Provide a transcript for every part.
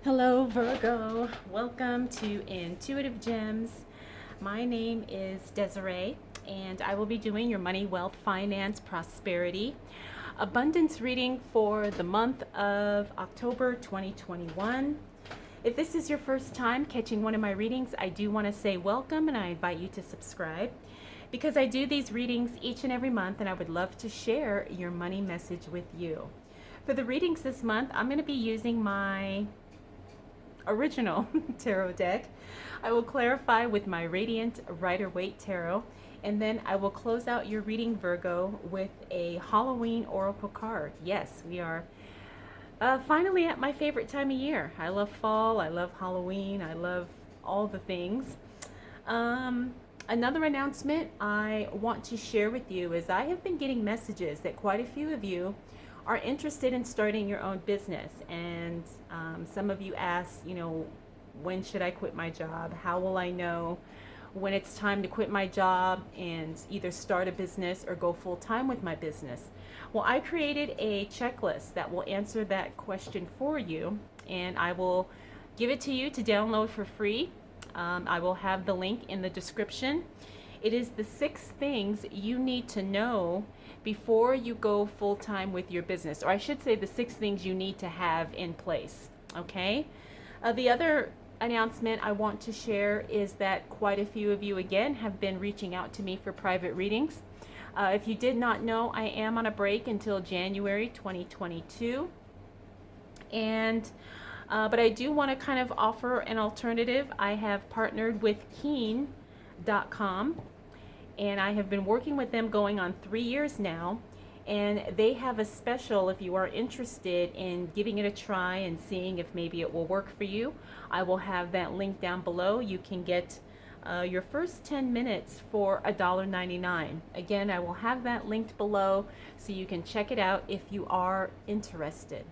Hello, Virgo. Welcome to Intuitive Gems. My name is Desiree, and I will be doing your money, wealth, finance, prosperity, abundance reading for the month of October 2021. If this is your first time catching one of my readings, I do want to say welcome and I invite you to subscribe because I do these readings each and every month and I would love to share your money message with you. For the readings this month, I'm going to be using my original tarot deck. I will clarify with my Radiant Rider-Waite Tarot, and then I will close out your reading, Virgo, with a Halloween Oracle card. Yes, we are finally at my favorite time of year. I love fall, I love Halloween, I love all the things. Another announcement I want to share with you is I have been getting messages that quite a few of you are interested in starting your own business, and some of you ask, when should I quit my job? How will I know when it's time to quit my job and either start a business or go full-time with my business? Well, I created a checklist that will answer that question for you, and I will give it to you to download for free. I will have the link in the description. It is the 6 things you need to know before you go full-time with your business, or I should say the 6 things you need to have in place, okay? The other announcement I want to share is that quite a few of you, again, have been reaching out to me for private readings. If you did not know, I am on a break until January 2022, and but I do want to kind of offer an alternative. I have partnered with Keen.com, and I have been working with them going on 3 years now, and they have a special if you are interested in giving it a try and seeing if maybe it will work for you. I will have that link down below. You can get your first 10 minutes for $1.99. Again, I will have that linked below so you can check it out if you are interested.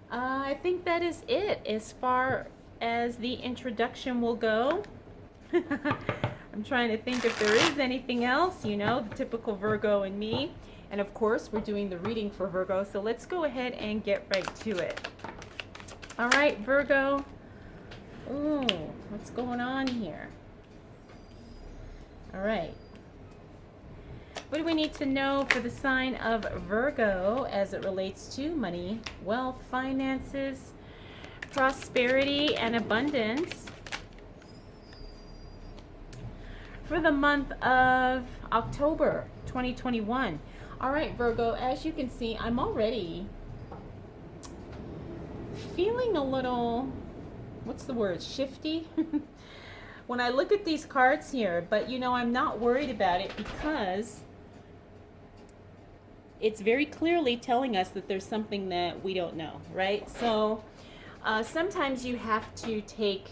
I think that is it as far as the introduction will go. I'm trying to think if there is anything else, the typical Virgo and me. And of course, we're doing the reading for Virgo, so let's go ahead and get right to it. All right, Virgo. Ooh, what's going on here? All right. What do we need to know for the sign of Virgo as it relates to money, wealth, finances, prosperity, and abundance for the month of October 2021? All right, Virgo, as you can see, I'm already feeling a little, what's the word, shifty when I look at these cards here, but I'm not worried about it because it's very clearly telling us that there's something that we don't know, right? So sometimes you have to take,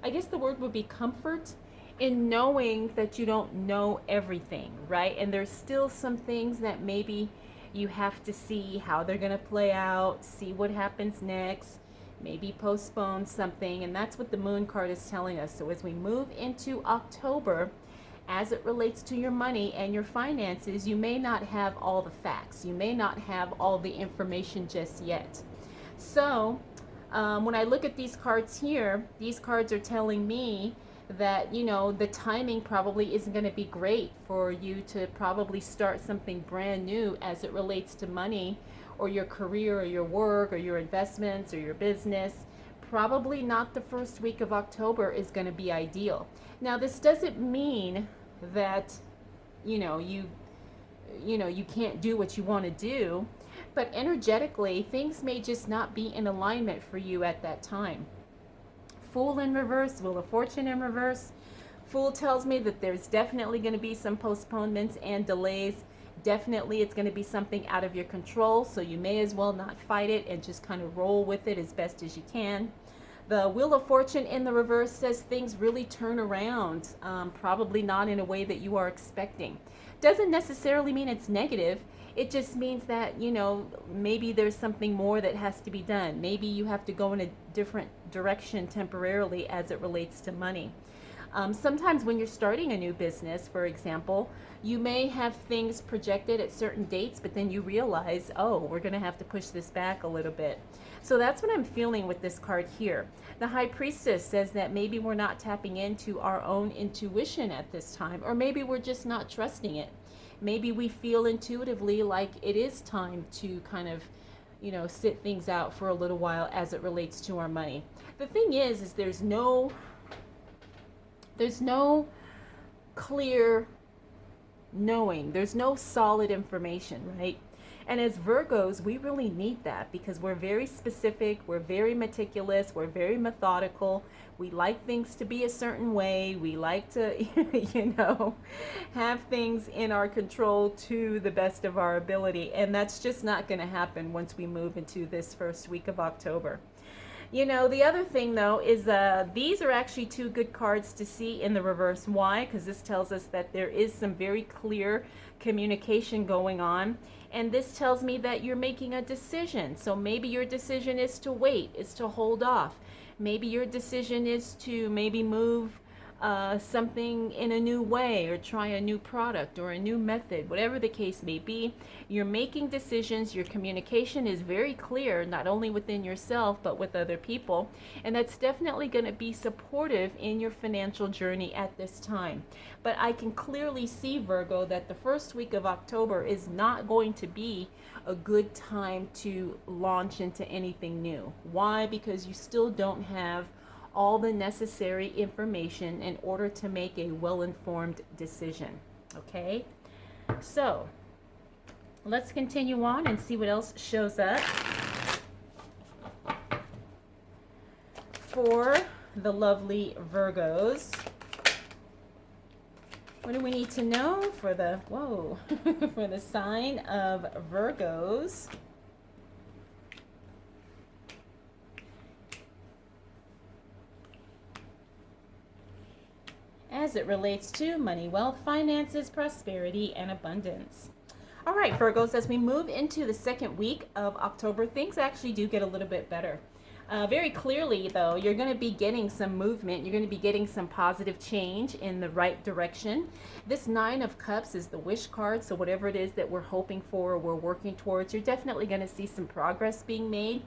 I guess the word would be comfort in knowing that you don't know everything, right? And there's still some things that maybe you have to see how they're going to play out, see what happens next, maybe postpone something. And that's what the moon card is telling us. So as we move into October, as it relates to your money and your finances, you may not have all the facts. You may not have all the information just yet. So when I look at these cards here, these cards are telling me that, the timing probably isn't going to be great for you to probably start something brand new as it relates to money or your career or your work or your investments or your business. Probably not the first week of October is going to be ideal. Now, this doesn't mean that, you can't do what you want to do, but energetically, things may just not be in alignment for you at that time. Fool in reverse, Wheel of Fortune in reverse. Fool tells me that there's definitely going to be some postponements and delays. Definitely it's going to be something out of your control, so you may as well not fight it and just kind of roll with it as best as you can. The Wheel of Fortune in the reverse says things really turn around, probably not in a way that you are expecting. Doesn't necessarily mean it's negative. It just means that, maybe there's something more that has to be done. Maybe you have to go in a different direction temporarily as it relates to money. Sometimes when you're starting a new business, for example, you may have things projected at certain dates, but then you realize, oh, we're going to have to push this back a little bit. So that's what I'm feeling with this card here. The High Priestess says that maybe we're not tapping into our own intuition at this time, or maybe we're just not trusting it. Maybe we feel intuitively like it is time to kind of, sit things out for a little while as it relates to our money. The thing is there's no clear knowing. There's no solid information, right? And as Virgos, we really need that because we're very specific, we're very meticulous, we're very methodical. We like things to be a certain way. We like to, have things in our control to the best of our ability. And that's just not going to happen once we move into this first week of October. The other thing though is these are actually two good cards to see in the reverse. Why? Because this tells us that there is some very clear communication going on. And this tells me that you're making a decision. So maybe your decision is to wait, is to hold off. Maybe your decision is to maybe move something in a new way or try a new product or a new method, whatever the case may be. You're making decisions. Your communication is very clear, not only within yourself, but with other people. And that's definitely going to be supportive in your financial journey at this time. But I can clearly see, Virgo, that the first week of October is not going to be a good time to launch into anything new. Why? Because you still don't have all the necessary information in order to make a well-informed decision. Okay, so let's continue on and see what else shows up for the lovely Virgos. What do we need to know for the for the sign of Virgos? As it relates to money, wealth, finances, prosperity, and abundance. All right, Virgos, as we move into the second week of October, things actually do get a little bit better. Very clearly, though, you're going to be getting some movement. You're going to be getting some positive change in the right direction. This Nine of Cups is the wish card, so whatever it is that we're hoping for or we're working towards, you're definitely going to see some progress being made.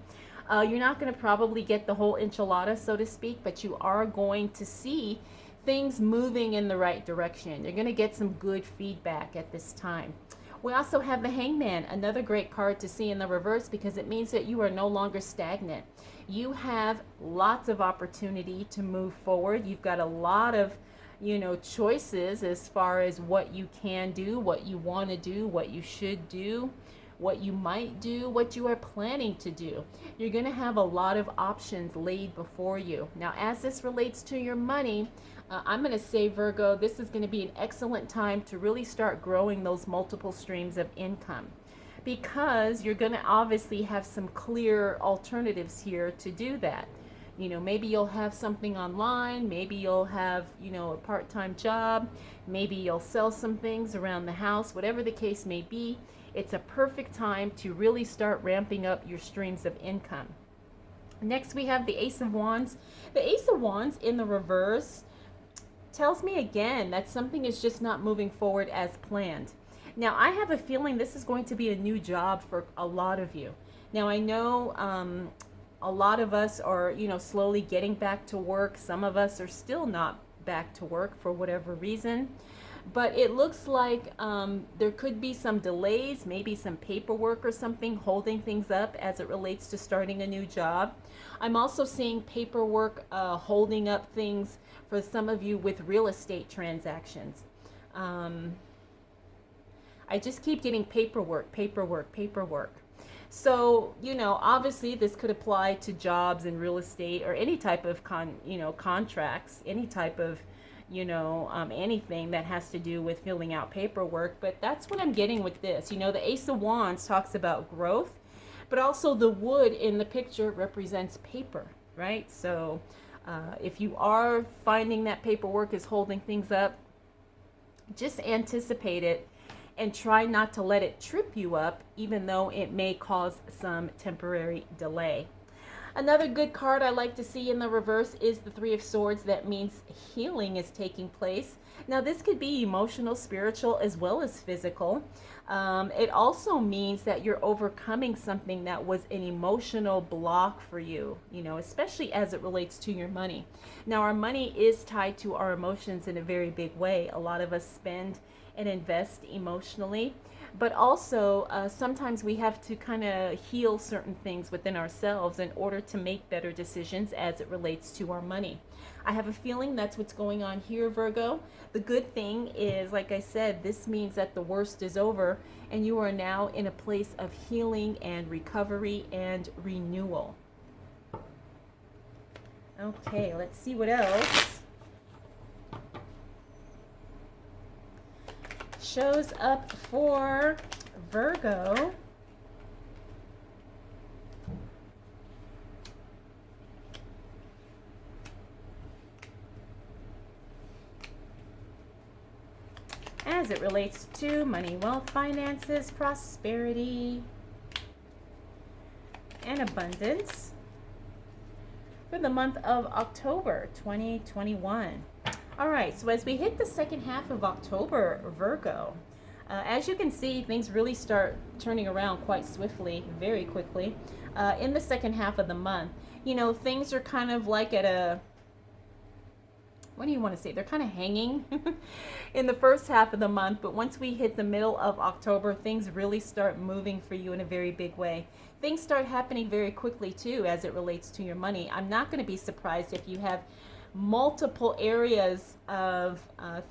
You're not going to probably get the whole enchilada, so to speak, but you are going to see things moving in the right direction. You're going to get some good feedback at this time. We also have the Hangman, another great card to see in the reverse because it means that you are no longer stagnant. You have lots of opportunity to move forward. You've got a lot of, choices as far as what you can do, what you want to do, what you should do, what you might do, what you are planning to do. You're going to have a lot of options laid before you. Now, as this relates to your money, I'm going to say, Virgo, this is going to be an excellent time to really start growing those multiple streams of income because you're going to obviously have some clear alternatives here to do that. Maybe you'll have something online, maybe you'll have, a part-time job, maybe you'll sell some things around the house, whatever the case may be. It's a perfect time to really start ramping up your streams of income. Next, we have the Ace of Wands. The Ace of Wands in the reverse tells me again that something is just not moving forward as planned. Now, I have a feeling this is going to be a new job for a lot of you. Now, I know a lot of us are, slowly getting back to work. Some of us are still not back to work for whatever reason. But it looks like there could be some delays, maybe some paperwork or something holding things up as it relates to starting a new job. I'm also seeing paperwork holding up things for some of you with real estate transactions. I just keep getting paperwork. So, obviously this could apply to jobs in real estate or any type of contracts, any type of anything that has to do with filling out paperwork. But that's what I'm getting with this. The Ace of Wands talks about growth, but also the wood in the picture represents paper, right? So if you are finding that paperwork is holding things up, just anticipate it and try not to let it trip you up, even though it may cause some temporary delay. Another good card I like to see in the reverse is the Three of Swords. That means healing is taking place. Now, this could be emotional, spiritual, as well as physical. It also means that you're overcoming something that was an emotional block for you, especially as it relates to your money. Now, our money is tied to our emotions in a very big way. A lot of us spend and invest emotionally, but also sometimes we have to kind of heal certain things within ourselves in order to make better decisions as it relates to our money. I have a feeling that's what's going on here, Virgo. The good thing is, like I said, this means that the worst is over and you are now in a place of healing and recovery and renewal. Okay, let's see what else shows up for Virgo. As it relates to money, wealth, finances, prosperity, and abundance for the month of October 2021. All right, so as we hit the second half of October, Virgo, as you can see, things really start turning around quite swiftly, very quickly. In the second half of the month, things are kind of like at a, what do you want to say? They're kind of hanging in the first half of the month, but once we hit the middle of October, things really start moving for you in a very big way. Things start happening very quickly too as it relates to your money. I'm not going to be surprised if you have multiple areas of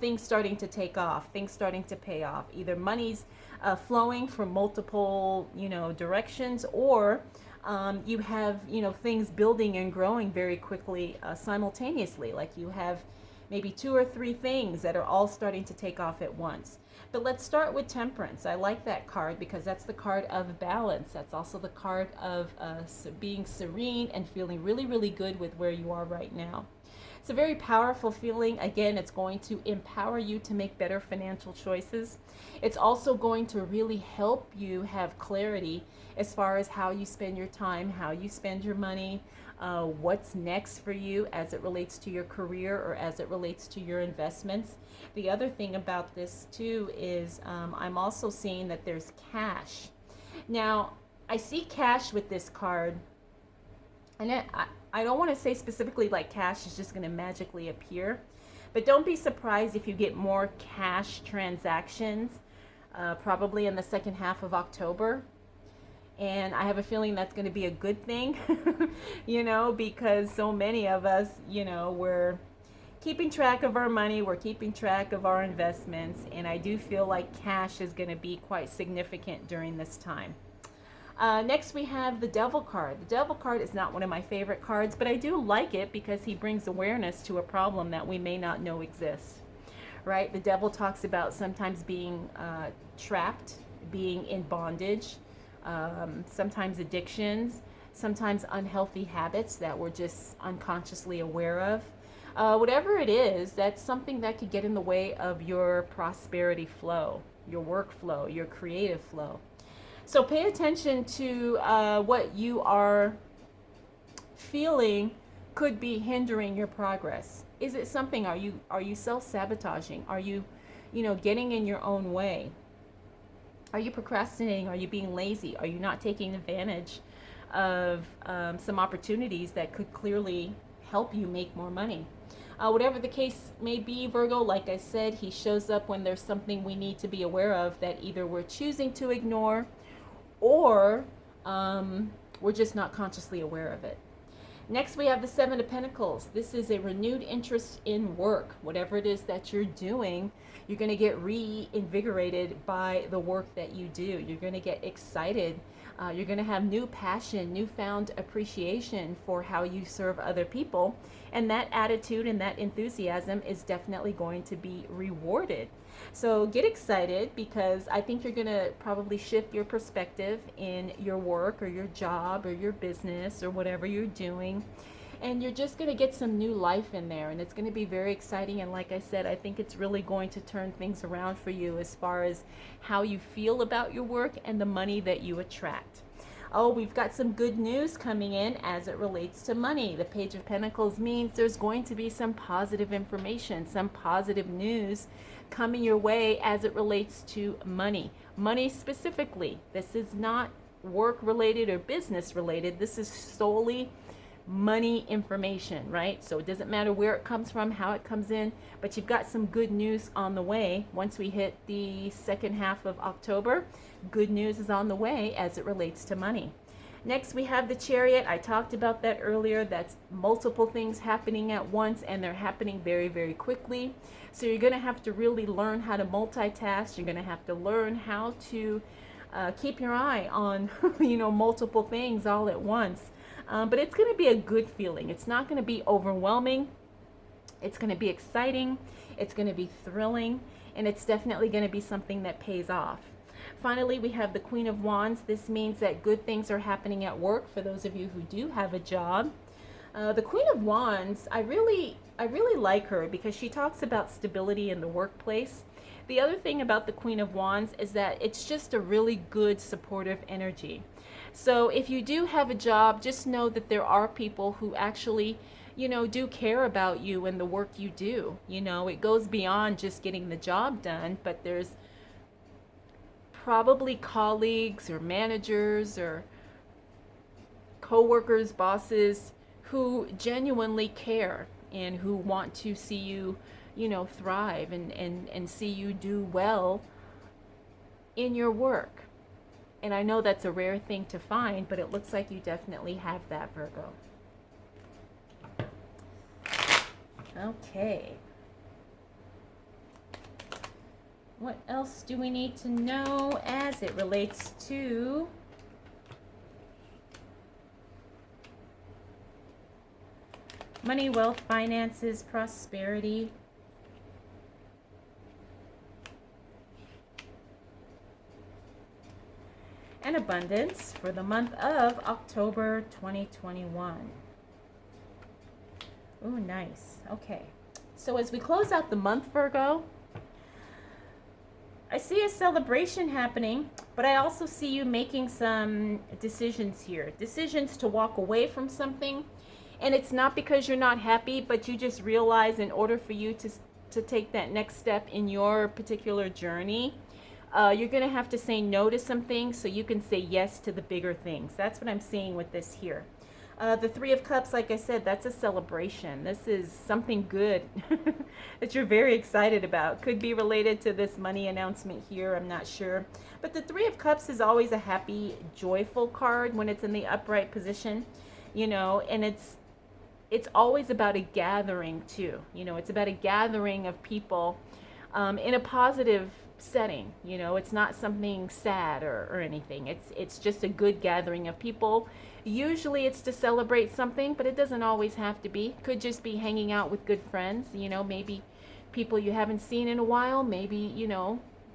things starting to take off, things starting to pay off. Either money's flowing from multiple, directions, or you have, things building and growing very quickly simultaneously. Like you have maybe 2 or 3 things that are all starting to take off at once. But let's start with Temperance. I like that card because that's the card of balance. That's also the card of being serene and feeling really, really good with where you are right now. It's a very powerful feeling. Again, it's going to empower you to make better financial choices. It's also going to really help you have clarity as far as how you spend your time, how you spend your money, what's next for you as it relates to your career or as it relates to your investments. The other thing about this too is I'm also seeing that there's cash. Now, I see cash with this card, and I don't want to say specifically like cash is just going to magically appear, but don't be surprised if you get more cash transactions probably in the second half of October. And I have a feeling that's going to be a good thing, because so many of us, we're keeping track of our money, we're keeping track of our investments, and I do feel like cash is going to be quite significant during this time. Next, we have the Devil card. The Devil card is not one of my favorite cards, but I do like it because he brings awareness to a problem that we may not know exists, right? The Devil talks about sometimes being trapped, being in bondage, sometimes addictions, sometimes unhealthy habits that we're just unconsciously aware of. Whatever it is, that's something that could get in the way of your prosperity flow, your workflow, your creative flow. So pay attention to what you are feeling could be hindering your progress. Is it something, are you self-sabotaging? Are you, getting in your own way? Are you procrastinating? Are you being lazy? Are you not taking advantage of some opportunities that could clearly help you make more money? Whatever the case may be, Virgo, like I said, he shows up when there's something we need to be aware of that either we're choosing to ignore or we're just not consciously aware of it. Next, we have the Seven of Pentacles. This is a renewed interest in work. Whatever it is that you're doing, you're going to get reinvigorated by the work that you do. You're going to get excited. You're going to have new passion, newfound appreciation for how you serve other people. And that attitude and that enthusiasm is definitely going to be rewarded. So get excited because I think you're going to probably shift your perspective in your work or your job or your business or whatever you're doing. And you're just going to get some new life in there, and it's going to be very exciting. And like I said, I think it's really going to turn things around for you as far as how you feel about your work and the money that you attract. Oh, we've got some good news coming in as it relates to money. The Page of Pentacles means there's going to be some positive information, some positive news coming your way as it relates to money. Money specifically. This is not work related or business related. This is solely money information, right? So it doesn't matter where it comes from, how it comes in, but you've got some good news on the way. Once we hit the second half of October, good news is on the way as it relates to money. Next, we have the Chariot. I talked about that earlier. That's multiple things happening at once, and they're happening very, very quickly. So you're going to have to really learn how to multitask. You're going to have to learn how to keep your eye on, multiple things all at once. But it's going to be a good feeling. It's not going to be overwhelming. It's going to be exciting. It's going to be thrilling. And it's definitely going to be something that pays off. Finally, we have the Queen of Wands. This means that good things are happening at work for those of you who do have a job. The Queen of Wands, I really like her because she talks about stability in the workplace. The other thing about the Queen of Wands is that it's just a really good supportive energy. So if you do have a job, just know that there are people who actually, do care about you and the work you do. It goes beyond just getting the job done, but there's probably colleagues or managers or coworkers, bosses who genuinely care and who want to see you, thrive and see you do well in your work. And I know that's a rare thing to find, but it looks like you definitely have that, Virgo. Okay. What else do we need to know as it relates to money, wealth, finances, prosperity? And abundance for the month of October 2021. Ooh, nice. Okay. So as we close out the month, Virgo, I see a celebration happening, but I also see you making some decisions here. Decisions to walk away from something. And it's not because you're not happy, but you just realize in order for you to take that next step in your particular journey, you're going to have to say no to some things so you can say yes to the bigger things. That's what I'm seeing with this here. The Three of Cups, like I said, that's a celebration. This is something good that you're very excited about. Could be related to this money announcement here, I'm not sure. But the Three of Cups is always a happy, joyful card when it's in the upright position, and it's always about a gathering too. It's about a gathering of people in a positive setting. It's not something sad or anything. It's just a good gathering of people. Usually it's to celebrate something, but it doesn't always have to be. Could just be hanging out with good friends, maybe people you haven't seen in a while, maybe,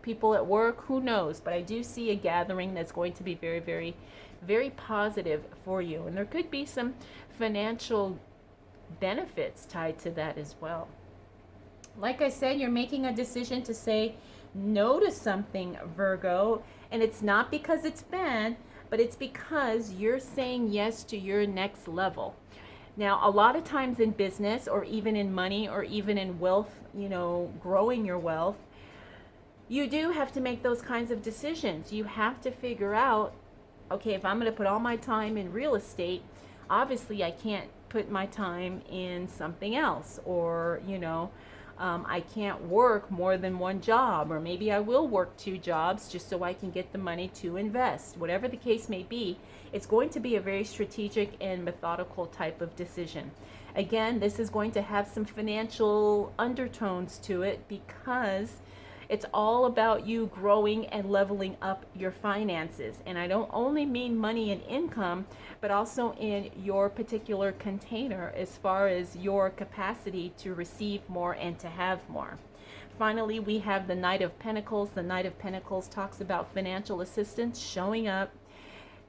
people at work, who knows. But I do see a gathering that's going to be very, very, very positive for you. And there could be some financial benefits tied to that as well. Like I said, you're making a decision to say no to something, Virgo, and it's not because it's bad, but it's because you're saying yes to your next level. Now, a lot of times in business or even in money or even in wealth, growing your wealth, you do have to make those kinds of decisions. You have to figure out, okay, if I'm going to put all my time in real estate, obviously I can't put my time in something else, or, I can't work more than one job, or maybe I will work two jobs just so I can get the money to invest. Whatever the case may be, it's going to be a very strategic and methodical type of decision. Again, this is going to have some financial undertones to it because it's all about you growing and leveling up your finances. And I don't only mean money and income, but also in your particular container as far as your capacity to receive more and to have more. Finally, we have the Knight of Pentacles. The Knight of Pentacles talks about financial assistance showing up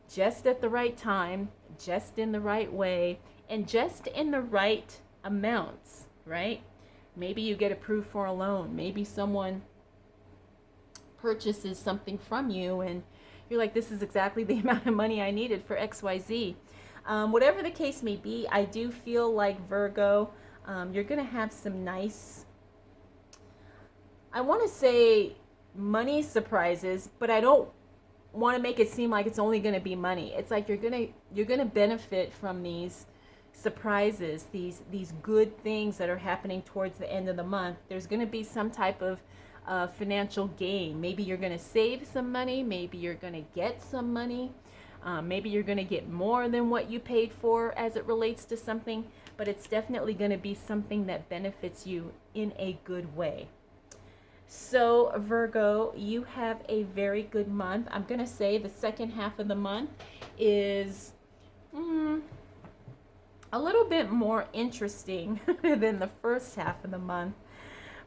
just at the right time, just in the right way, and just in the right amounts, right? Maybe you get approved for a loan. Maybe someone purchases something from you and You're like, this is exactly the amount of money I needed for XYZ. Whatever the case may be, I do feel like Virgo, you're going to have some nice, I want to say money surprises, but I don't want to make it seem like it's only going to be money. It's like you're going to benefit from these surprises, these good things that are happening towards the end of the month. There's going to be some type of financial gain. Maybe you're going to save some money, maybe you're going to get some money. Maybe you're going to get more than what you paid for as it relates to something, but it's definitely going to be something that benefits you in a good way. So Virgo, you have a very good month. I'm going to say the second half of the month is a little bit more interesting than the first half of the month.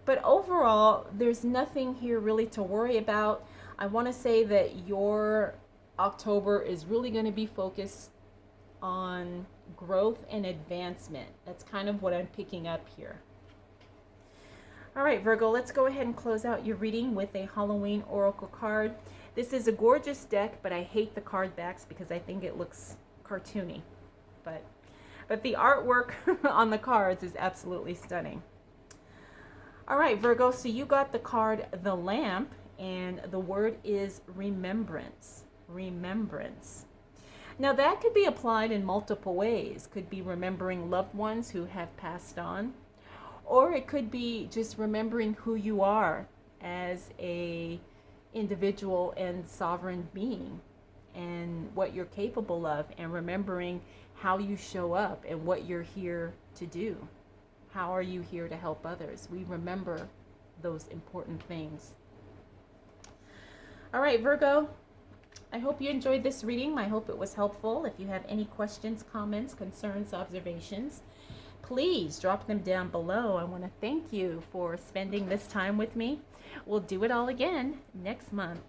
But overall, there's nothing here really to worry about. I want to say that your October is really going to be focused on growth and advancement. That's kind of what I'm picking up here. All right, Virgo, let's go ahead and close out your reading with a Halloween Oracle card. This is a gorgeous deck, but I hate the card backs because I think it looks cartoony. But the artwork on the cards is absolutely stunning. All right, Virgo, so you got the card The Lamp, and the word is remembrance. Remembrance. Now that could be applied in multiple ways. Could be remembering loved ones who have passed on, or it could be just remembering who you are as a individual and sovereign being and what you're capable of, and remembering how you show up and what you're here to do. How are you here to help others? We remember those important things. All right, Virgo, I hope you enjoyed this reading. I hope it was helpful. If you have any questions, comments, concerns, observations, please drop them down below. I want to thank you for spending this time with me. We'll do it all again next month.